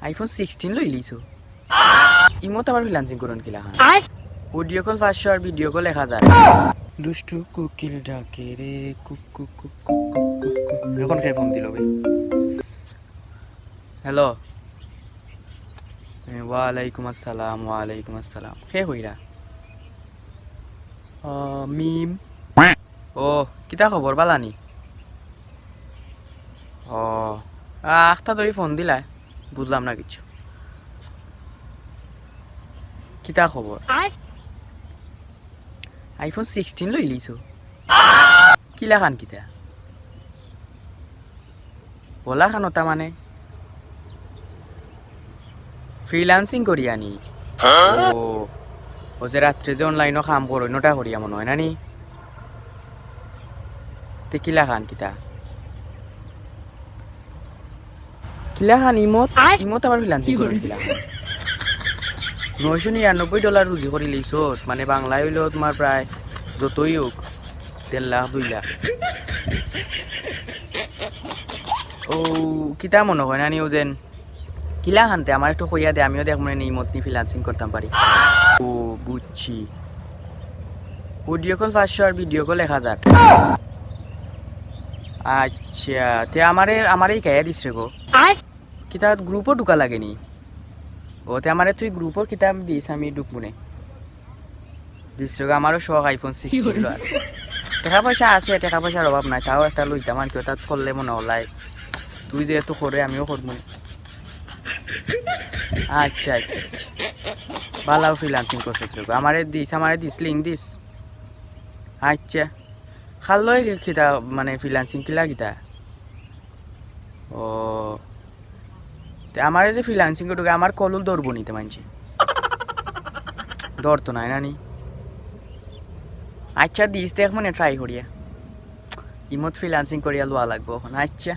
iPhone 16 লই লিছো ইমত আবার freelancing করুন কিলা খান অডিও কল 500 আর ভিডিও কল 1000 দুষ্টু কুকিল ডাকে রে cook cook cook cook cook cook এখন কে ফোন দিল ভাই হ্যালো ওয়ালাইকুম আসসালাম কে হইরা মিম ও কিতা খবর বালানি ও আখটা ধরি ফোন দিলা বুঝলাম না কিছু কিতা খবর আইফোন 16 লই লিছো কিলা খান কিতা বলা খানতা মানে ফ্রিল্যান্সিং করি আনি ও যে রাত্রে যে অনলাইনও কাম করো নটা করিয়া মনে হয় নানি তে কিলা খান কিতা কিলা খান ইমত আবার ফ্রিল্যান্সিং করেন কিলা খান $999 রুজি করে লিছো মানে বাংলায় হইলেও তোমার প্রায় যতই হোক 1.5 লাখ 2 লাখ ও কিতা মনে হয় নানি ও যেন কিলা খানতে আমার একটু কইয়া দে আমিও দেখ মনে ইমত নি ফ্রিল্যান্সিং করতাম পারি ও বুঝছি অডিও কল 500 আর ভিডিও কল 1000 আচ্ছা তে আমারে কায়া দিস রে গো কিতা গ্রুপও ঢুকা লাগেনি ও তে আমারে তুই গ্রুপও কিতাব দিস আমি ঢুকবুনে দিস রে গো আমারও শখ আইফোন 16 আর টাকা পয়সা আছে টাকা পয়সার অভাব নাই তাও একটা লইতাম আর কেউ তাত করলে মনে হলাই তুই যেহেতু করে আমিও করবো আচ্ছা আচ্ছা ভালো ফ্রিল্যান্সিং করছিস আমারে দিস লিঙ্ক দিস আচ্ছা খালই কিতা মানে ফ্রিল্যান্সিং কিলা কিতা ও আমারে যে ফ্রিল্যান্সিং করতে আমার কলুল ধরবো নিতে মানছি ধরতো নাই নানি আচ্ছা দিস দেখ মানে ট্রাই করিয়া ইমত ফ্রিল্যান্সিং করিয়া লোয়া লাগবো এখন আচ্ছা